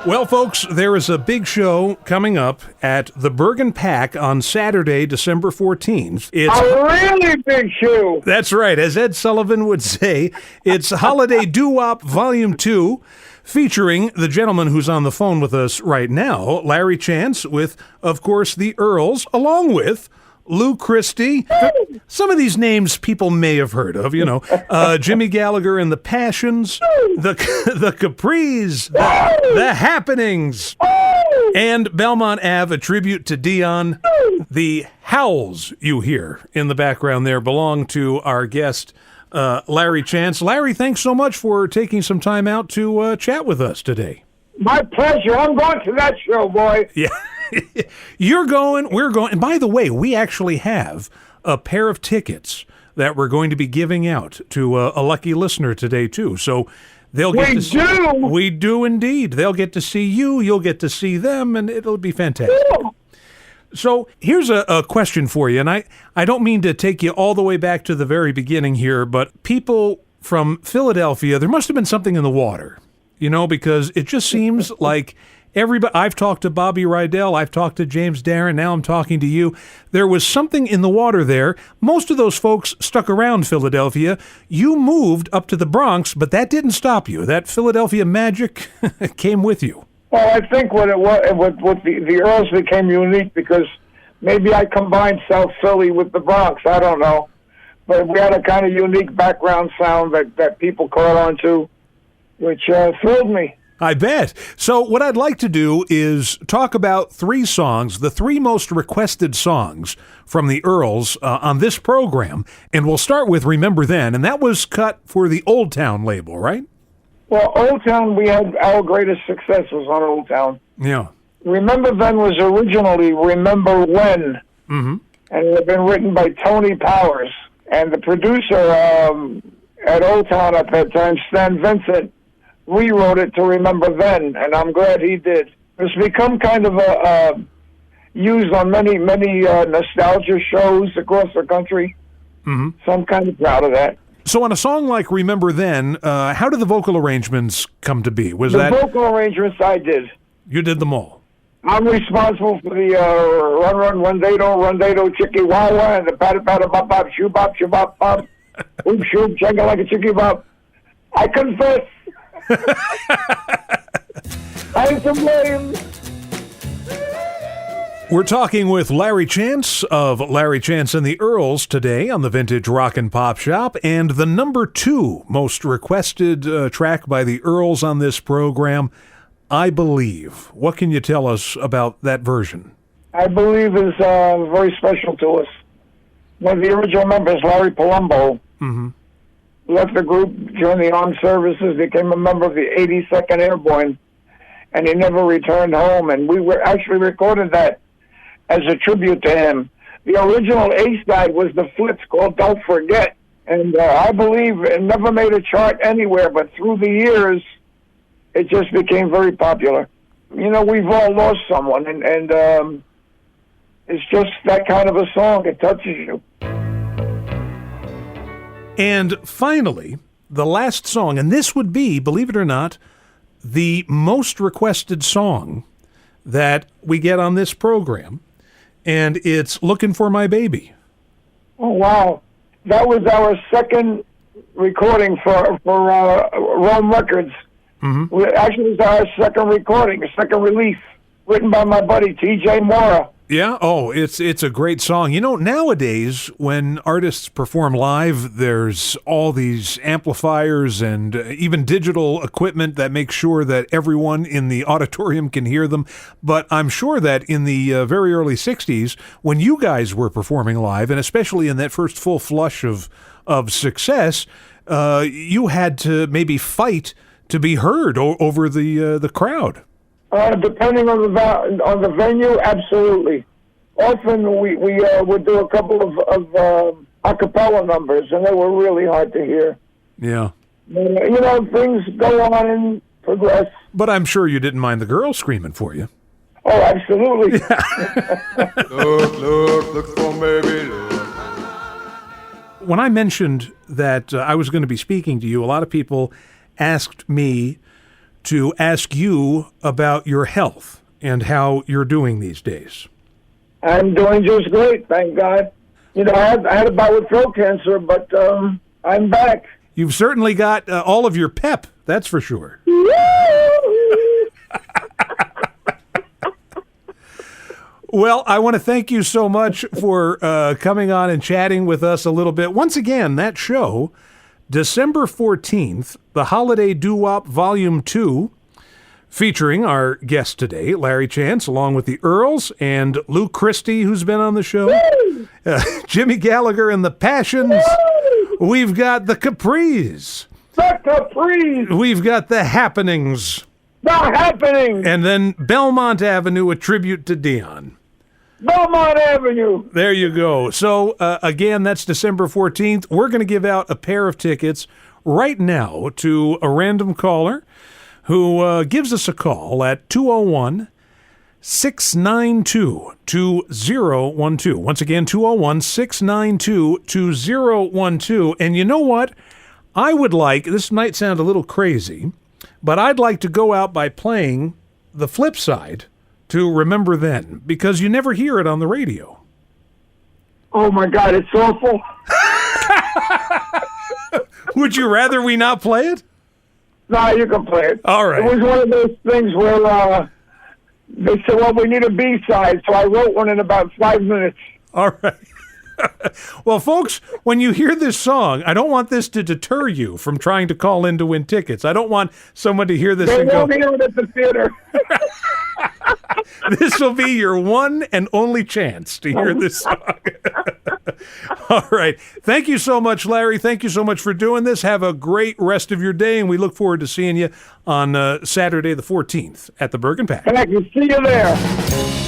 Well, folks, there is a big show coming up at the Bergen PAC on Saturday, December 14th. It's a really big show. That's right. As Ed Sullivan would say, it's Holiday Doo Wop Volume 2, featuring the gentleman who's on the phone with us right now, Larry Chance, with, of course, the Earls, along with Lou Christie. Some of these names people may have heard of, you know. Jimmy Gallagher and the Passions, the Capris, the Happenings, and Belmont Ave, a tribute to Dion. The howls you hear in the background there belong to our guest, Larry Chance. Larry, thanks so much for taking some time out to chat with us today. My pleasure. I'm going to that show, boy. Yeah. You're going, we're going. And by the way, we actually have a pair of tickets that we're going to be giving out to a lucky listener today, too. So they'll get to see. We do indeed. They'll get to see you. You'll get to see them, and it'll be fantastic. Cool. So here's a question for you, and I don't mean to take you all the way back to the very beginning here, but people from Philadelphia, there must have been something in the water, you know, because it just seems like everybody. I've talked to Bobby Rydell, I've talked to James Darren, now I'm talking to you. There was something in the water there. Most of those folks stuck around Philadelphia. You moved up to the Bronx, but that didn't stop you. That Philadelphia magic came with you. Well, I think what it was, the Earls became unique because maybe I combined South Philly with the Bronx. I don't know. But we had a kind of unique background sound that people caught on to, which thrilled me. I bet. So what I'd like to do is talk about 3 songs, the 3 most requested songs from the Earls on this program. And we'll start with Remember Then, and that was cut for the Old Town label, right? Well, Old Town, we had our greatest success was on Old Town. Yeah. Remember Then was originally Remember When, and it had been written by Tony Powers. And the producer at Old Town at that time, Stan Vincent, rewrote it to Remember Then, and I'm glad he did. It's become kind of used on many nostalgia shows across the country. So I'm kind of proud of that. So on a song like Remember Then, how did the vocal arrangements come to be? The vocal arrangements I did. You did them all? I'm responsible for the Run Run Run-Dado Chicky Wawa and the Patta Patta Bop Bop Shoo Bop Shoo Bop Bop Oop Shoop Chugga Like a Chicky Bop. I confess. I'm to blame. We're talking with Larry Chance of Larry Chance and the Earls today on the Vintage Rock and Pop Shop, and the number 2 most requested track by the Earls on this program, I Believe. What can you tell us about that version? I Believe is very special to us. One of the original members, Larry Palumbo, left the group during the armed services, became a member of the 82nd Airborne, and he never returned home. And we were actually recorded that as a tribute to him. The original A side was the Flits called Don't Forget. And I Believe it never made a chart anywhere, but through the years, it just became very popular. You know, we've all lost someone, and it's just that kind of a song. It touches you. And finally, the last song, and this would be, believe it or not, the most requested song that we get on this program, and it's Looking for My Baby. Oh, wow. That was our second recording for Rome Records. Actually, it was our second recording, a second release, written by my buddy T.J. Mora. Yeah, oh, it's a great song. You know, nowadays, when artists perform live, there's all these amplifiers and even digital equipment that make sure that everyone in the auditorium can hear them. But I'm sure that in the very early 60s, when you guys were performing live, and especially in that first full flush of success, you had to maybe fight to be heard over the crowd. Depending on the venue, absolutely. Often we would do a couple of a cappella numbers, and they were really hard to hear. Yeah. You know, things go on and progress. But I'm sure you didn't mind the girls screaming for you. Oh, absolutely. Yeah. Look for baby, look. When I mentioned that I was going to be speaking to you, a lot of people asked me to ask you about your health and how you're doing these days. I'm doing just great, thank God. You know, I had a bout with throat cancer, but I'm back. You've certainly got all of your pep, that's for sure. Well, I want to thank you so much for coming on and chatting with us a little bit. Once again, that show, December 14th, the Holiday Doo Wop Volume 2, featuring our guest today, Larry Chance, along with the Earls and Luke Christie, who's been on the show, Jimmy Gallagher and the Passions. We've got the Capris. The Capris. We've got the Happenings. The Happening. And then Belmont Avenue, a tribute to Dion. Belmont Avenue. There you go. So, again, that's December 14th. We're going to give out a pair of tickets right now to a random caller who gives us a call at 201-692-2012. Once again, 201-692-2012. And you know what? I would like, this might sound a little crazy, but I'd like to go out by playing the flip side to Remember Then, because you never hear it on the radio. Oh, my God, it's awful. Would you rather we not play it? No, you can play it. All right. It was one of those things where they said, well, we need a B-side, so I wrote one in about 5 minutes. All right. Well, folks, when you hear this song, I don't want this to deter you from trying to call in to win tickets. I don't want someone to hear this They and go, won't hear it at the theater. this will be your one and only chance to hear this song. All right. Thank you so much, Larry. Thank you so much for doing this. Have a great rest of your day, and we look forward to seeing you on Saturday the 14th at the Bergen PAC. And I can see you there.